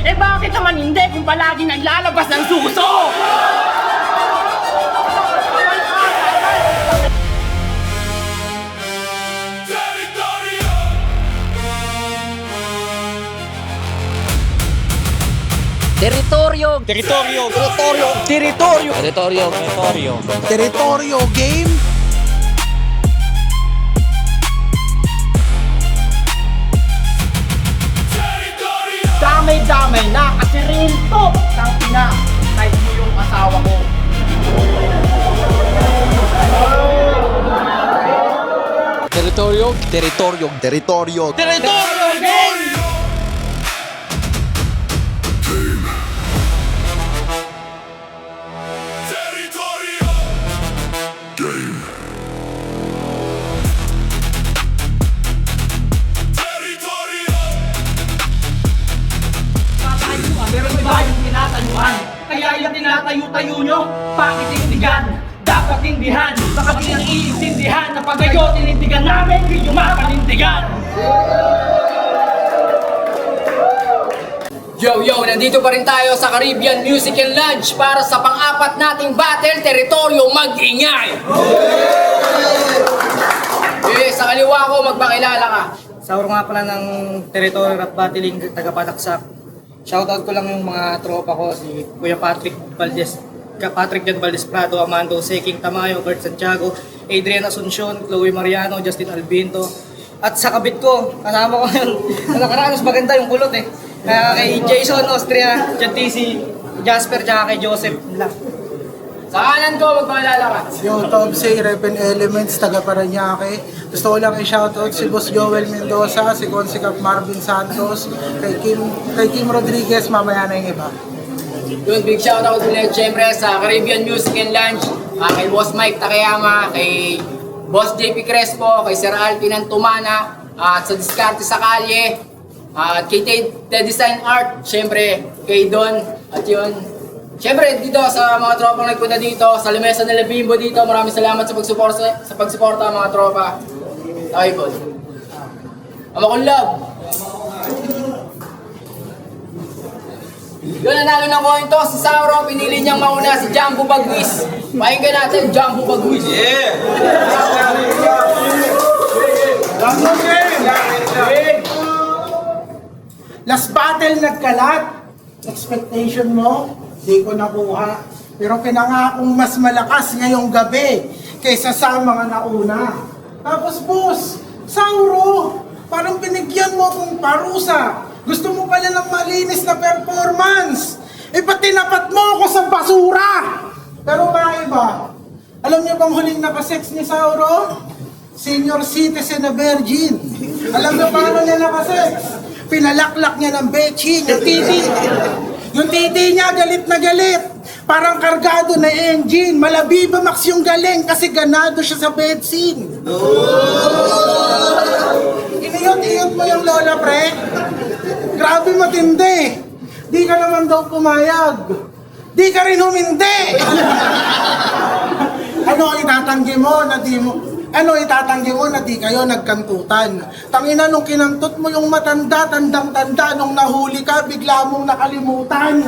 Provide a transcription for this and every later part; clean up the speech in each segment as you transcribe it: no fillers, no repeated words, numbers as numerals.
Eh bakit naman hindi kung palagi naglalabas ng suso? Teritoryo! Teritoryo! Teritoryo! Teritoryo! Teritoryo! Teritoryo! Teritoryo game. Damay-damay na kasi real talk. Tangina, type mo yung asawa ko. Teritoryo! Teritoryo! Teritoryo. Teritoryo! Pero iba yung tinatayuan. Kaya yung tinatayo-tayo nyo, pakitindigan. Dapat tindihan. Baka di nang iintindihan na pag kayo tinindigan namin, hindi nyo mapanindigan. Yo, nandito pa rin tayo sa Caribbean Music and Lunch para sa pang-apat nating battle, Teritoryo Mag-ingay! Sa kaliwa ko, magpakilala ka. Sauro nga pala ng Territory Rap Battling taga-Pataksak. Shoutout ko lang yung mga tropa ko, si Kuya Patrick Jan Valdez Prado, Amando Seking Tamayo, Bert Santiago, Adrian Asuncion, Chloe Mariano, Justin Albinto. At sa kabit ko, kasama ko yun. Nakaraan, mas maganda yung kulot eh. Kaya kay Jason Austria, JTC, Jasper, tsaka kay Joseph lang. Sa kanan ko, magpakilala ka. Yo, Tobsay, Repen Elements, taga Paranaque. Gusto ko lang i-shoutout si Boss Joel Mendoza, si Consikap Marvin Santos, kay Kim Rodriguez, mamaya na yung iba. Yun, big shoutout ulit syempre sa Caribbean Music and Lunch, kay Boss Mike Takayama, kay Boss JP Crespo, kay Sir Alvin Antumana, at sa Diskarte sa Kalye, at kay The Design Art, syempre kay Don, at yun. Syempre dito sa mga tropang nagpunta dito, sa lamesa nila Bimbo dito, maraming salamat sa pagsuporta mga tropa. Okay, boss. Amakong love. Yun, nanalo ng coin to, si Sauro, pinili niyang mauna si Jumbo Bagwis. Pakinggan natin, Jumbo Bagwis. Last battle nagkalat. Expectation mo, di ko nakuha. Pero pinangakong mas malakas ngayong gabi kaysa sa mga nauna. Tapos boss, Sauro, parang binigyan mo akong parusa. Gusto mo pala ng malinis na performance. Eh ba't tinapat mo ako sa basura? Pero bakit ba? Alam niyo bang huling nakasex ni Sauro? Senior citizen na virgin. Alam niyo paano niya nakasex? Pinalaklak niya ng bechin, yung titi. Yung titi niya galit na galit. Parang kargado na engine. Malabiba max yung galing kasi ganado siya sa bedsin. Iniyot-iyot mo yung lola, pre. Grabe matindi. Di ka naman daw pumayag. Di ka rin humindi. Ano itatanggi mo na di mo... Ano itatanggi mo na di kayo nagkantutan? Tangina nung kinantot mo yung matanda, tandang-tanda, nung nahuli ka, bigla mong nakalimutan.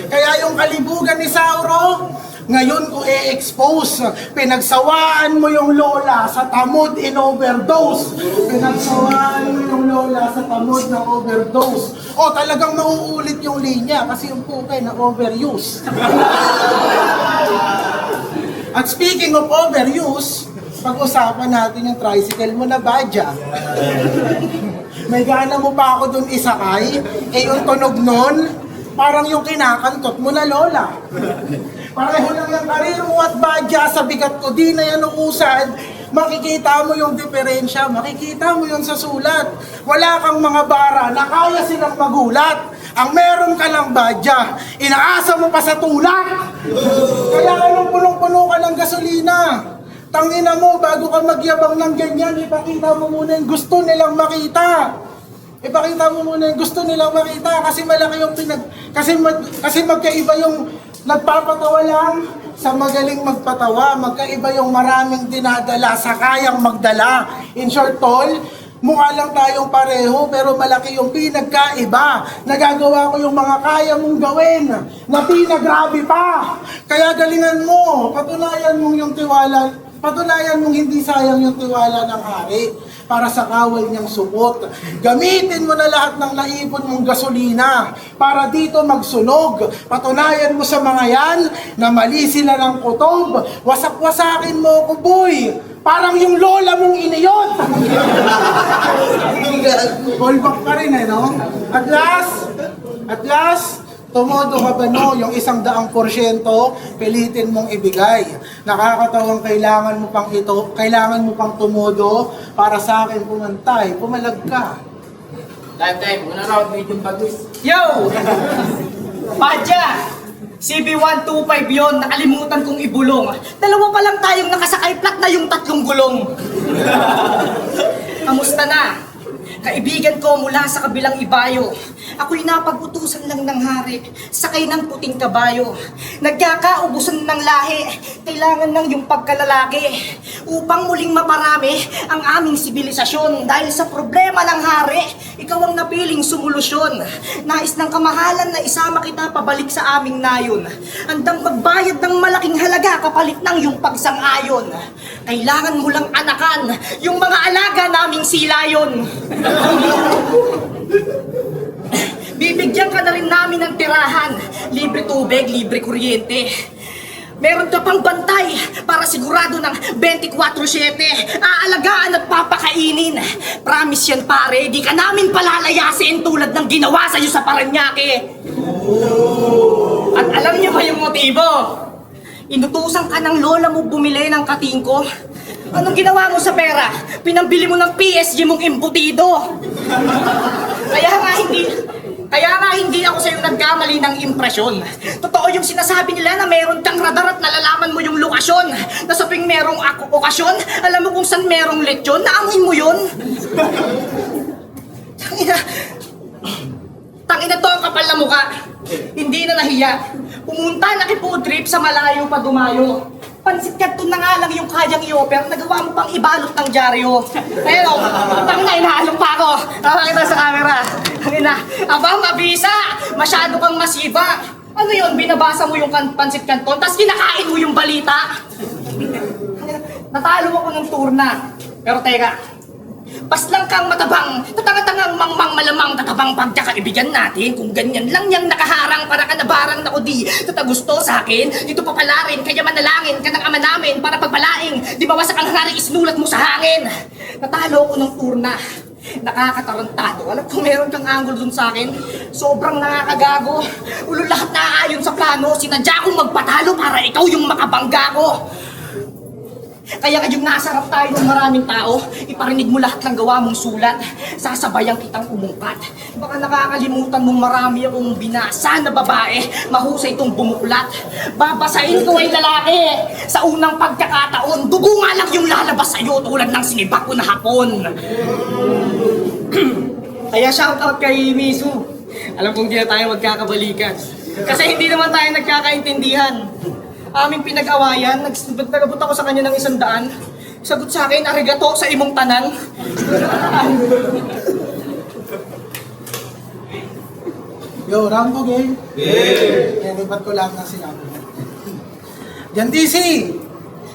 Kaya yung kalibugan ni Sauro, ngayon ko i-expose. Pinagsawaan mo yung lola sa tamod in overdose. Pinagsawaan mo yung lola sa tamod ng overdose. O talagang mauulit yung linya kasi yung pukay na overuse. At speaking of overuse, pag-usapan natin yung tricycle mo na badya. May gana mo pa ako dun isakay, eh yung tunog nun, parang yung kinakantot mo na lola. Pareho lang yung karir mo at badya sa bigat ko, di na yan uusad. Makikita mo yung diferensya, makikita mo yun sa sulat. Wala kang mga bara na kaya silang magulat. Ang meron ka lang badya, inaasa mo pa sa tulak. Kaya anong punong-puno ka ng gasolina? Tangina mo, bago ka magyabang ng ganyan, ipakita mo muna yung gusto nilang makita. Ipakita mo muna yung gusto nilang makita kasi malaki yung kasi magkaiba yung nagpapatawa lang sa magaling magpatawa. Magkaiba yung maraming dinadala sa kayang magdala. In short, tol, Mukha lang tayong pareho pero malaki yung pinagkaiba. Nagagawa ko yung mga kaya mong gawin na pinagrabe pa. Kaya galingan mo, patunayan mong hindi sayang yung tiwala ng hari para sa kawal niyang supot. Gamitin mo na lahat ng naipon mong gasolina para dito magsunog. Patunayan mo sa mga yan na mali sila ng kutob. Wasak-wasakin mo ko, boy. Parang yung lola mong iniyot. Callback pa rin no? At last, tumodo ka ba no? Yung 100%, pilitin mong ibigay. Nakakatawang kailangan mo pang tumodo para sa akin pumantay, pumalag ka. Time. Una round, medium bagwis. Yo! Padya! CB125 yon, nakalimutan kong ibulong. Dalawa pa lang tayong nakasakay, flat na yung 3 gulong. Kamusta na? Kaibigan ko mula sa kabilang ibayo. Ako'y napag-utusan lang ng hari, sakay ng puting kabayo. Nagkakaubusan ng lahi, kailangan ng yung pagkalalaki. Upang muling maparami ang aming sibilisasyon. Dahil sa problema ng hari, ikaw ang napiling sumulusyon. Nais ng kamahalan na isama kita pabalik sa aming nayon. Andang magbayad ng malaking halaga kapalit ng yung pagsang-ayon. Kailangan mo lang anakan yung mga alaga naming silayon. Bibigyan ka na rin namin ng tirahan. Libre tubig, libre kuryente. Meron ka pang bantay para sigurado ng 24/7. Aalagaan at papakainin. Promise yan pare, di ka namin palalayasin tulad ng ginawa sa'yo sa Paranaque. At alam niyo ba yung motibo? Inutusan ka ng lola mo bumili ng katingko. Anong ginawa mo sa pera? Pinambili mo ng PSG mong embutido. Kaya nga hindi ako sa'yo nagkamali ng impresyon. Totoo yung sinasabi nila na meron kang radar at nalalaman mo yung lokasyon. Na sa tuwing merong okasyon, alam mo kung saan merong lechon, naamoy mo yun. Tangina to ang kapal na mukha. Hindi na nahiya. Pumunta nakifood trip sa malayo pa dumayo. Pansit ka na nga lang yung kayang i-offer, nagawa mo pang ibalot ng dyaryo. Pero, tangina, inahalong pa ako. Nakakita sa camera. Tangina, abang mabisa, masyado kang masiba. Ano yun, binabasa mo yung pansit kanton, tapos kinakain mo yung balita. Natalo ako ng turna. Pero teka, paslang kang matabang, tatanga-tangang mangmang malamang tatabang pagkakaibigan natin. Kung ganyan lang niyang nakaharang para ka nabarang na o di tatagusto sa akin, dito papalarin, kaya manalangin ka ng ama namin para pagpalaing, di bawasak ang hangaring isnulat mo sa hangin. Natalo ko ng turna. Nakakatarantado. Alam ko meron kang angle dun sa akin. Sobrang nakakagago. Ulo lahat naaayon sa plano. Sinadya kong magpatalo para ikaw yung makabangga ko. Kaya kayong nasa harap tayo ng maraming tao, iparinig mo lahat ng gawa mong sulat. Sasabayan kitang umungkat. Baka nakakalimutan mong marami akong binasa na babae. Mahusay itong bumuklat. Babasahin ko ay lalaki. Sa unang pagkakataon, dugo nga lang yung lalabas sa'yo tulad ng sinibak ko na hapon. Kaya shoutout kay Misu. Alam kong di na tayo magkakabalikan. Kasi hindi naman tayo nagkakaintindihan. Aming pinag-awayan, nagabot ako sa kanya ng 100. Sagot sa akin, arigato sa imong tanan. Yo, Rambo game. Yeah. Lipat ko lang na sinabi. Jan DC,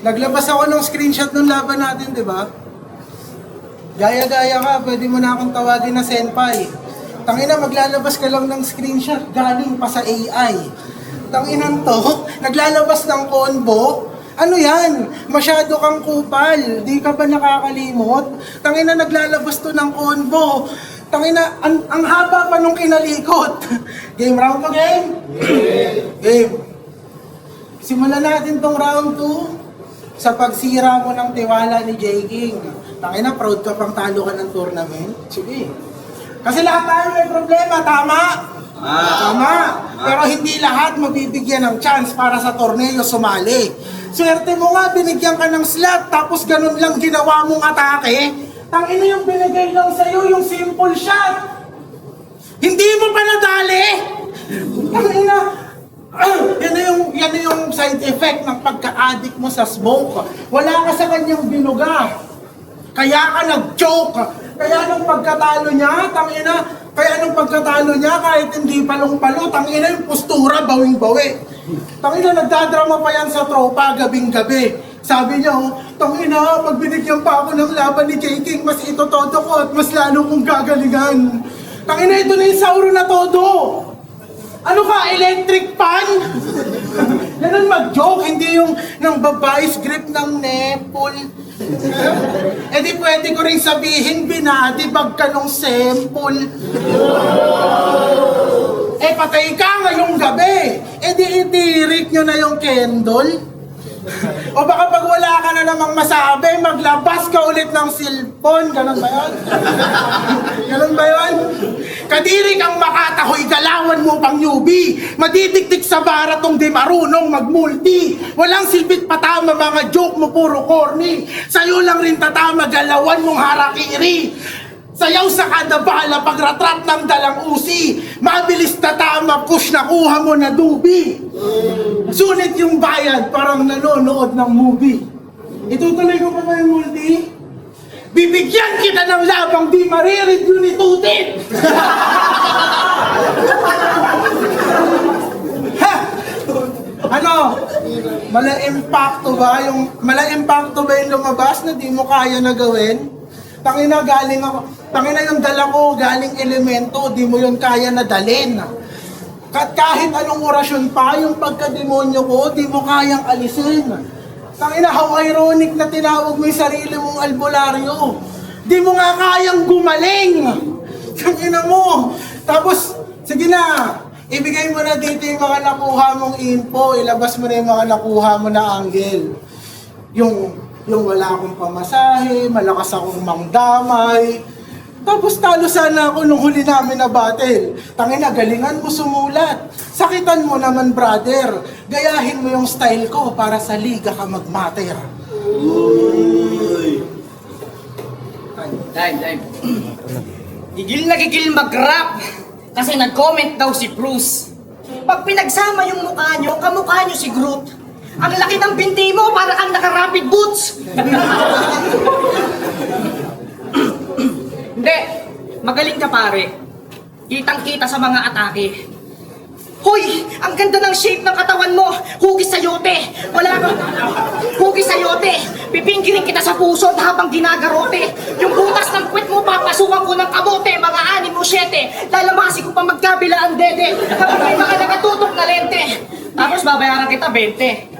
naglabas ako ng screenshot ng laban natin, di ba? Gaya-gaya ka, pwede mo na akong tawagin na senpai. Tangina, maglalabas ka lang ng screenshot galing pa sa AI. Tanginan to, naglalabas ng combo. Ano yan? Masyado kang kupal. Di ka ba nakakalimot? Tangina, naglalabas to ng combo. Tangina, ang haba pa nung kinalikot. Game round pa, game? Game. Simulan natin tong round 2 sa pagsira mo ng tiwala ni J. King. Tangina, proud ka pang talo ka ng tournament? Sige. Kasi lahat tayo may problema, tama? Tama. Pero hindi lahat mabibigyan ng chance para sa torneo sumali. Swerte mo nga, binigyan ka ng slot, tapos ganun lang ginawa mong atake. Tangina yung binigay lang sa'yo, yung simple shot. Hindi mo pa nadali. Tangina. Yan na yung side effect ng pagka-addict mo sa smoke. Wala ka sa kanyang binuga. Kaya ka nag-choke. Kaya nung pagkatalo niya, kahit hindi palong-palo, tangina yung postura, bawing-bawi. Tangina, nagdadrama pa yan sa tropa, gabing-gabi. Sabi niya, tangina, pag binigyan pa ako ng laban ni J-King, mas itotodo ko at mas lalo kong gagalingan. Tangina, ito na yung sauro na todo. Ano ka, electric pan? Ganun mag-joke, hindi yung ng babae's grip ng nepal. Eh di pwede ko rin sabihin, binatibag ka nung sample. Eh patay ka ngayong gabi. Eh di itirik nyo na yung candle. O baka pag wala ka na namang masabi, maglabas ka ulit ng cellphone. Ganon ba yun? Ganon ba yun? Kadiri kang makatahoy, galawan mo pang newbie. Madidikdik sa bara tong di marunong magmulti. Walang silbit patama, mga joke mo puro corny. Sa'yo lang rin tatama, galawan mong harakiri. Sayaw sa kada bala, pagratrat ng dalang usi. Mabilis na tama, push na kuha mo na dubi. Sulit yung bayad, parang nanonood ng movie. Itutuloy ko pa ba yung multi? Bibigyan kita ng labang di marireview ni Tutit! Ha? Ano? Mala-impacto ba yung lumabas na di mo kaya na gawin? Tangina yung dala ko, galing elemento, di mo yun kaya na dalin. Kahit anong orasyon pa, yung pagkademonyo ko, di mo kayang alisin. Tangina, how ironic na tinawag mo yung sarili mong albularyo. Di mo nga kayang gumaling. Tangina mo. Tapos, sige na, ibigay mo na dito yung mga nakuha mong info, ilabas mo na yung mga nakuha mo na angle. Yung wala akong pamasahe, malakas akong mangdamay. Tapos talo sana ako nung huli namin na battle. Tangina, galingan mo sumulat. Sakitan mo naman, brother. Gayahin mo yung style ko para sa liga ka magmatter. Time. Gigil na gigil mag-rap kasi nag-comment daw si Bruce. Pag pinagsama yung mukha nyo, kamukha nyo si Groot. Ang laki ng binti mo, para kang naka-rapid boots. Hindi, magaling ka pare. Kitang-kita sa mga atake. Hoy, ang ganda ng shape ng katawan mo. Hugis sayote. Wala ka. Hugis sayote. Pipinggirin kita sa puso habang ginagarote. Yung butas ng puwet mo, papasukan ko ng kamote. Mga 6 o 7. Lalamasi ko pa magkabila ang dede. Kapag may mga nakatutok na lente. Tapos babayaran kita 20.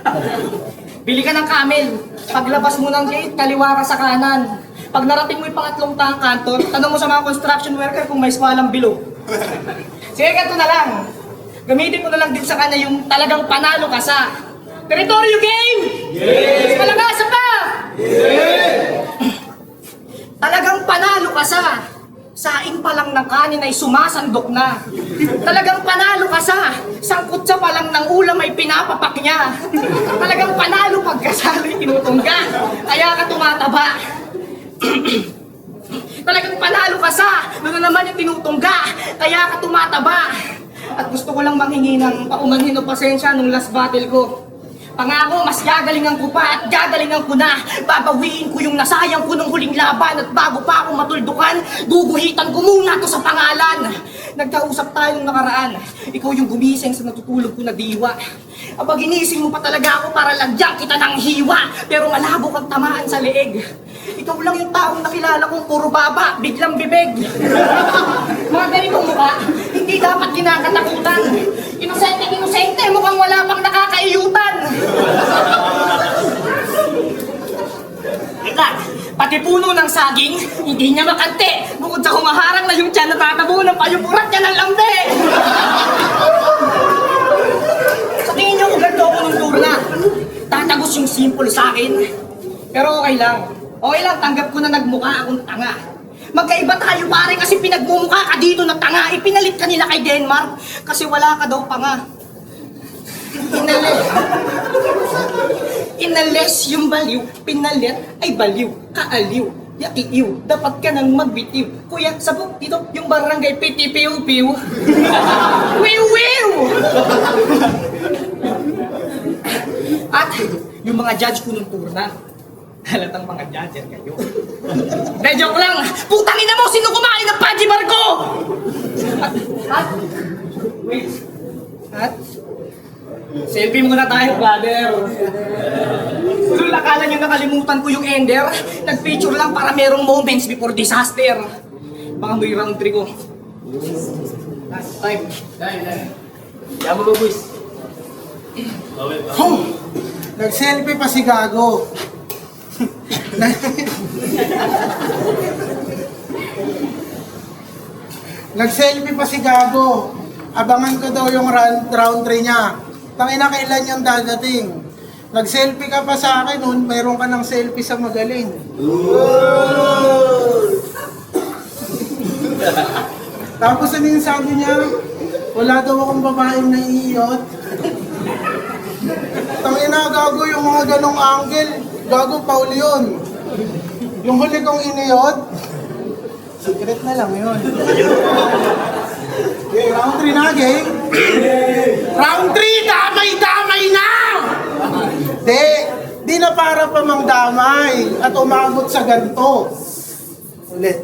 Bili ka ng camel. Paglabas mo ng gate, kaliwa ka sa kanan. Pag narating mo yung pangatlong kanto, tanong mo sa mga construction worker kung may swalang below. Sige, ganito na lang. Gamitin ko na lang din sa kanya yung talagang panalo ka sa teritoryo game! Yes! Palagasan pa! Yes! Talagang panalo ka sa saing pa lang ng kanin ay sumasandok na. Talagang panalo ka sa sangkot sa pa lang ng ulam ay pinapapak niya. Talagang panalo pagkasali tinutungga, kaya ka tumataba. Talagang panalo ka sa ano naman yung tinutungga, kaya ka tumataba. At gusto ko lang manghingi ng paumanhin o pasensya nung last battle ko. Pangako, mas gagalingan ko pa at gagalingan ko na. Babawiin ko yung nasayang ko ng huling laban. At bago pa ako matuldukan, guguhitan ko muna to sa pangalan. Nagkausap tayong nakaraan. Ikaw yung gumising sa natutulog ko na diwa. Aba, ginising mo pa talaga ako para lagyan kita ng hiwa. Pero malabo kang tamaan sa leeg. Ikaw lang yung taong nakilala kong puro baba, biglang bibig. Mga ganitong mukha, hindi dapat kinakatakutan. Inosente, mukhang wala pang nakakaiyutan. Teka, pati puno ng saging, hindi niya makante. Bukod sa humaharang na yung tiyan, natatabunan pa yung urat niya ng lambe. Sa tingin niyo, ganito ako ng turna. Tatagos yung simple sa akin. Pero okay lang. Okay lang, tanggap ko na nagmukha akong tanga. Magkaiba tayo pare kasi pinagmumukha ka dito na tanga. Ipinalit ka nila kay Denmark kasi wala ka daw pa nga. Inales yung baliw, pinalit ay baliw, kaaliw, yakiiw, dapat ka nang magbitiw. Kuya, sabog dito yung barangay piti-piw-piw. Wiw-wiw! At yung mga judge ko nung turna, Halatang mga judger kayo. De, joke lang! Putang ina mo! Sino kumain ng pajibar ko? At? Wait. At? Selfie muna tayo, brother. Kung akala nyo nakalimutan ko yung ender, nag-picture lang para merong moments before disaster. Baka may round 3 ko. Last time. Yan mo ba, boys? Nag-selfie pa si Gago. Nag-selfie pa si Gago. Abangan ko daw yung round 3 niya. Tangina, kailan yung dadating? Nag-selfie ka pa sa akin noon, mayroon ka ng selfie sa magaling. Tapos ano yung sabi niya? Wala daw akong babaeng naiiyot. Tangina, Gago, yung mga ganong angle. Gago, Paul yun. Yung huli kong iniyot, secret na lang yun. Okay, round 3 na, gang. Round 3, damay-damay na! Di na para pa mang damay at umabot sa ganito. Ulit.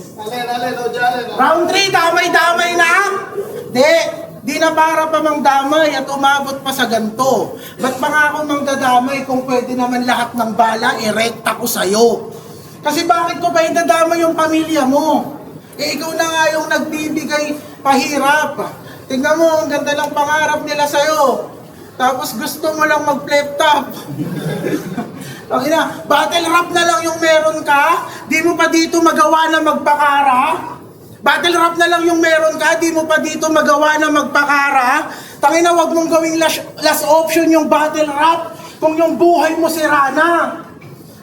Round 3, damay-damay na! Di na para pa mang damay at umabot pa sa ganito. Ba't pa nga ako mangdadamay kung pwede naman lahat ng bala irekta ko sa'yo? Kasi bakit ko ba idadamay yung pamilya mo? Eh ikaw na nga yung nagbibigay pahirap. Tingnan mo, ang ganda ng pangarap nila sa'yo. Tapos gusto mo lang mag-flip top. Battle rap na lang yung meron ka, di mo pa dito magawa na magpakara. Battle rap na lang yung meron ka, di mo pa dito magawa na magpakara. Tangina, wag mong gawing last option yung battle rap kung yung buhay mo sira na.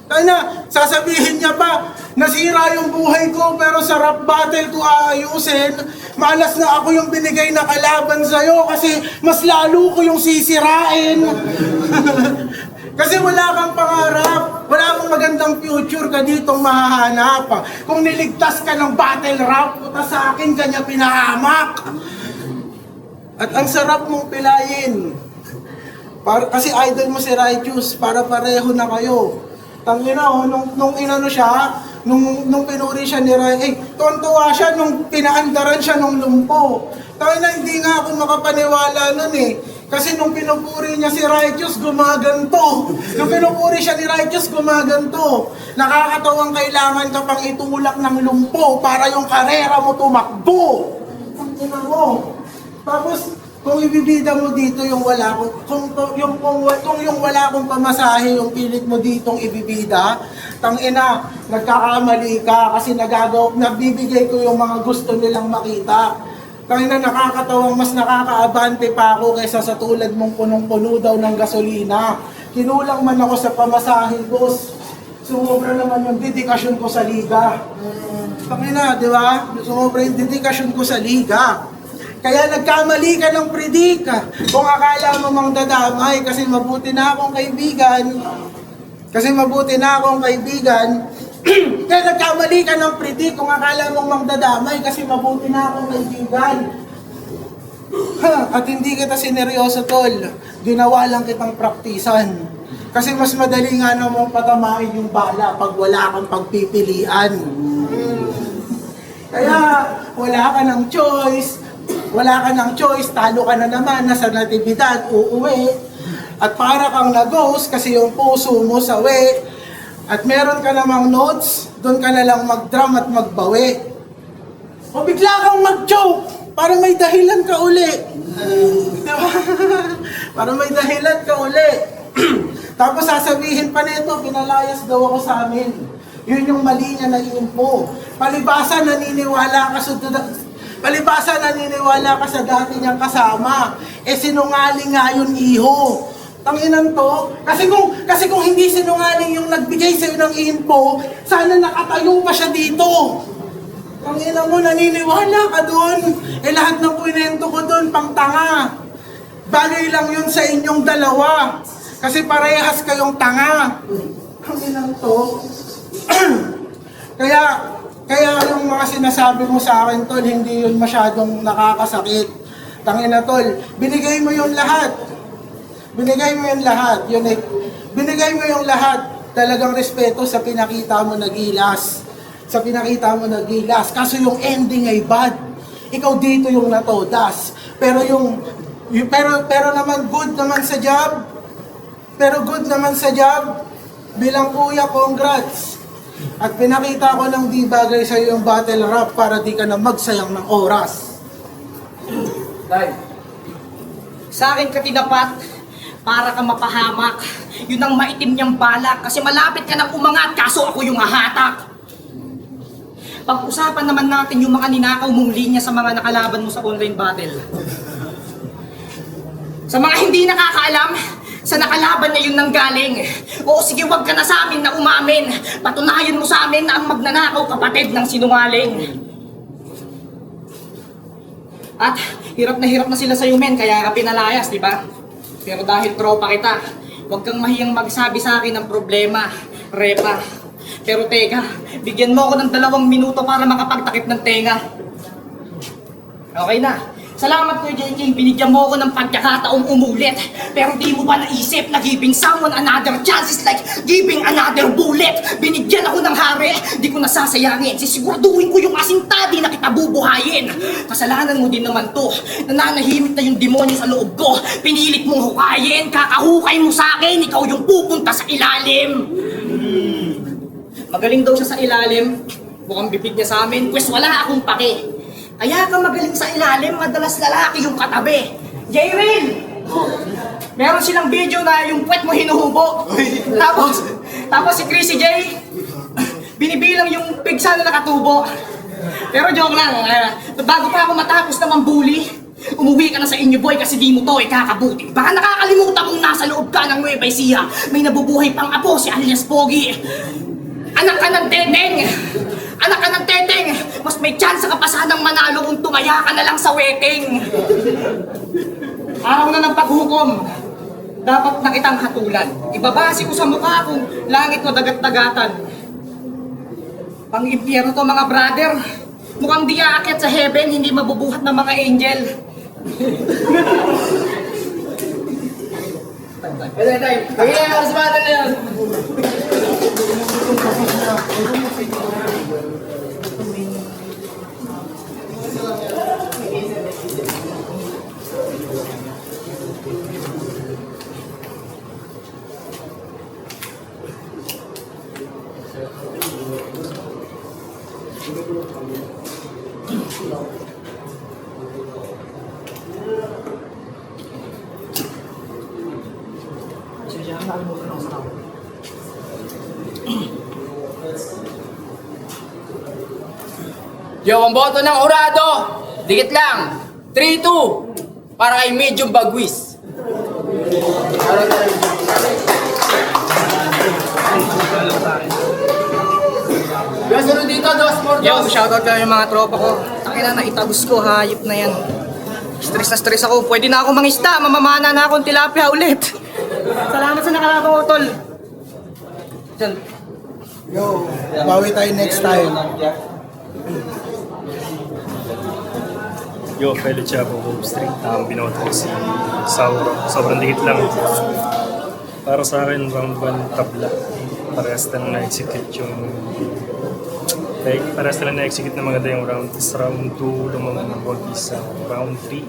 Tangina, sasabihin niya pa, nasira yung buhay ko pero sa rap battle ko aayusin. Malas na ako yung binigay na kalaban sa'yo kasi mas lalo ko yung sisirain. Kasi wala kang pangarap, wala kang magandang future ka ditong mahahanap. Kung niligtas ka ng battle rap, puta sa akin kanya pinahamak. At ang sarap mong pilayin. Kasi idol mo si Righteous, para pareho na kayo. Tangina, nung inano siya, nung pinuri siya ni Ray, tuwan-tuwa siya nung pinaandaran siya nung lumpo. Tangina, hindi nga ako makapaniwala nun eh. Kasi nung pinupuri niya si Righteous, gumaganto. Nung pinupuri siya ni Righteous, gumaganto. Nakakatawang kailangan ka pang itulak ng lumpo para yung karera mo tumakbo. Tangina mo. Tapos, kung ibibida mo dito yung wala ko, kung yung wala kong pamasahe, yung pilit mo ditong ibibida, tangina, nagkakamali ka kasi nabibigay ko yung mga gusto nilang makita. Tangina, nakakatawang mas nakakaabante pa ako kaysa sa tulad mong punong-puno daw ng gasolina. Kinulang man ako sa pamasahe, boss. Sumobra naman yung dedikasyon ko sa liga. Tangina, di ba? Sumobra yung dedikasyon ko sa liga. Kaya nagkamali ka ng predika. Kung akala mo mang dadamay, kasi mabuti na akong kaibigan. Kaya nagkamali ka ng predik kung akala mong mang dadamay, kasi mabuti na akong kaibigan. At hindi kita sineryoso, tol. Ginawa lang kitang praktisan. Kasi mas madali nga namang patamain yung bala pag wala kang pagpipilian. Kaya wala ka ng choice. Talo ka na naman, nasa natibidad, uuwi. At para kang na-ghost kasi yung puso mo sawi. At meron ka namang notes, doon ka na lang mag-drum at magbawi. O bigla kang mag-joke, para may dahilan ka uli. Diba? Para may dahilan ka uli. Tapos sasabihin pa nito, pinalayas daw ako sa amin. Yun yung mali niya na info. Palibasa naniniwala ka sa dati niyang kasama. Sinungaling nga yun, iho. Tanginan to. Kasi kung hindi sinungaling yung nagbigay sa'yo ng info, sana nakatayo pa siya dito. Tanginan mo, naniniwala ka doon. Lahat ng kwento ko doon, pang tanga. Bagay lang yun sa inyong dalawa. Kasi parehas kayong tanga. Tanginan to. Kaya yung mga sinasabi mo sa akin, tol, hindi yun masyadong nakakasakit. Tangina, tol, binigay mo yung lahat. Binigay mo yung lahat. talagang respeto sa pinakita mo na gilas. Sa pinakita mo na gilas. Kaso yung ending ay bad. Ikaw dito yung natodas. Pero pero naman good naman sa job. Pero good naman sa job. Bilang kuya, congrats. At pinakita ko ng di bagay sa yung battle rap para di ka na magsayang ng oras. Sa akin ka tinapat para ka mapahamak. Yun ang maitim niyang balak kasi malapit ka nang umangat kaso ako yung hahatak. Pag-usapan naman natin yung mga ninakaw mong linya sa mga nakalaban mo sa online battle. Sa mga hindi nakakaalam, sa nakalaban na yun nanggaling. Oo, sige, wag ka na sa amin na umamin. Patunayan mo sa amin na ang magnanakaw kapatid ng sinungaling. At hirap na sila sa'yo, men, kaya ka pinalayas, di ba? Pero dahil tropa kita, huwag kang mahiyang magsabi sa akin ng problema, repa. Pero teka, bigyan mo ako ng 2 minuto para makapagtakip ng tenga. Okay na. Salamat ko, JJ. Binigyan mo ako ng pagkakataong umulit. Pero di mo ba naisip na giving someone another chance is like giving another bullet? Binigyan ako ng hari, di ko nasasayangin. Sisiguraduhin ko yung asintadi na kita bubuhayin. Kasalanan mo din naman to. Nananahimik na yung demonyo sa loob ko. Pinilit mong hukayin. Kakahukay mo sa akin. Ikaw yung pupunta sa ilalim. Magaling daw siya sa ilalim. Mukhang bibig niya sa amin. Pwes wala akong pake. Kaya ka magaling sa ilalim, madalas lalaki yung katabi. J-Rail! Meron silang video na yung puwet mo hinuhubo. Tapos si Chrissy J, binibilang yung pigsa na nakatubo. Pero joke lang, bago pa ako matapos na mambuli, umuwi ka na sa inyo boy kasi di mo to ikakabuti. Baka nakakalimutan mong nasa loob ka ng Nueva Ecija. May nabubuhay pang apo si alias Pogi. Anak ka ng teteng! Anak ka ng teteng! Mas may chance ka pa sanang manalo kung tumaya ka na lang sa wedding! Araw na ng paghukom. Dapat na kitang hatulan. Ibabase ko sa mukha kung langit o dagat-dagatan. Pang-impyerno to mga brother. Mukhang di aakyat sa heaven, hindi mabubuhat ng mga angel. Pagkaya ako sa battle na yun. Yo, ang boto ng Urado, dikit lang. 3-2 para kay Medium Bagwis. Yo, sunod dito, 2 more Yo, dos. shoutout lang yung mga tropa ko. Takina na itagos ko, hayop na yan. Stress ako. Pwede na ako mangista. Mamamana na akong tilapia ulit. Salamat sa nakalabang ko, tol. Diyan. Yo, bawi tayo next time. Yo, fellow Chapo Home Street. Binoto ko si Sauro. Sobrang dikit lang. Para sa akin, round 1 tabla. Parehas na lang na-execute yung... Parehas na lang na-execute na maganda yung round. Round 2, lumang ng Voltis sa round 3.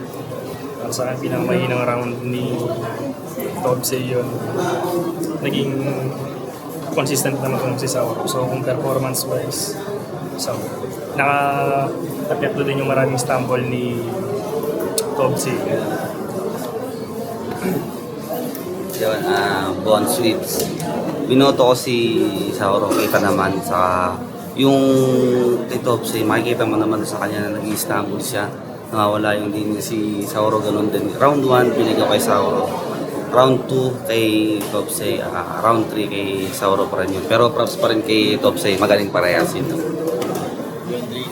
Para sa akin, pinakamahinang round ni Tobsey yun. Naging consistent naman si Sauro. So, kung performance-wise, Sauro. Naka-apekto din yung maraming stumble ni Tobsey. Yun, Bon Sweets. Binoto ko si Sauro, kita naman sa yung kay Tobsey, makikita mo naman sa kanya na nag-i-stumble siya. Nawawala yung linya si Sauro, ganun din. Round 1, binigay kay Sauro. Round 2 kay Tobsey, round 3 kay Sauro pa rin yun. Pero props pa rin kay Tobsey, magaling parehas yun.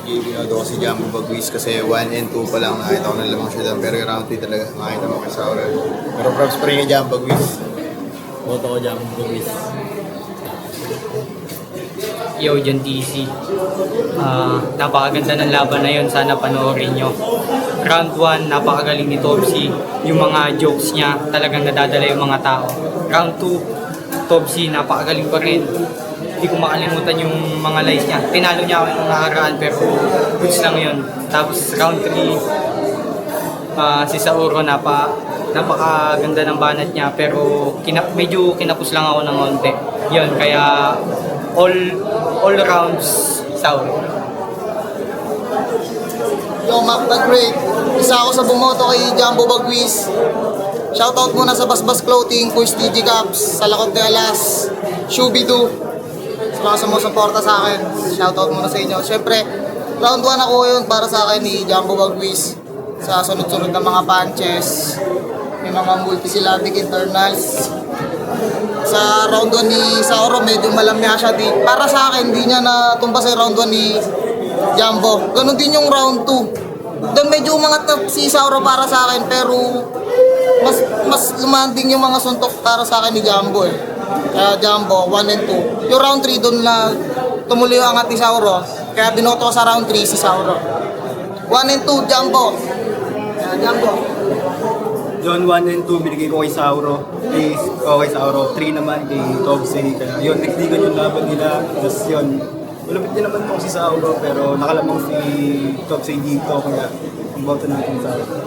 Binodo ko si Jambo Bagwis kasi 1 and 2 pa lang nakita ko na lamang siya doon. Pero yung round 3 talaga makita mo kay Sauro. Pero props pa rin kay Jambo Bagwis. Boto ko Jambo Bagwis. Yo, John TC. Napakaganda ng laban na yun. Sana panoorin nyo. Round 1, napakagaling ni Tobsey. Yung mga jokes niya, talagang nadadala yung mga tao. Round 2, Tobsi, napakagaling pa rin. Hindi ko makalimutan yung mga lies niya. Tinalo niya ako yung nakaraan pero goods lang yun. Tapos round 3, si Sauro napakaganda ng banat niya pero medyo kinapos lang ako ng konti. Yun, kaya all rounds Sauro. Yo, Mac the Great. Isa ako sa bumoto kay Jumbo Bagwis. Shoutout muna sa Basbas Clothing, Kuis TG Caps, sa Lakot de Alas, Shubidu. Sa mga sumusuporta sa akin, shoutout muna sa inyo. Siyempre, round 1 ako yun para sa akin ni Jumbo Bagwis. Sa sunod-sunod na mga punches, may mga multi-syllabic internals. Sa round 1 ni Sauro, medyo malamya siya din. Para sa akin, hindi niya natumpa sa round 1 ni Jumbo. Ganon din yung round 2. Doon medyo umangat na si Sauro para sa akin, pero mas lumanding yung mga suntok para sa akin ni Jumbo eh. Kaya Jumbo, 1 and 2. Yung round 3 doon na tumuloy yung angat ni Sauro. Kaya binoto ko sa round 3 si Sauro. 1 and 2, Jumbo. Kaya Jumbo. John 1 and 2 binigay ko kay Sauro. Kay Sauro. 3 naman kay Tobsey. Kaya yun, nagdigan yung laban nila. Tapos yun, malapit din naman po si Sauro pero nakalamang si Tobsey dito. Kaya ang bauta natin sa Sauro.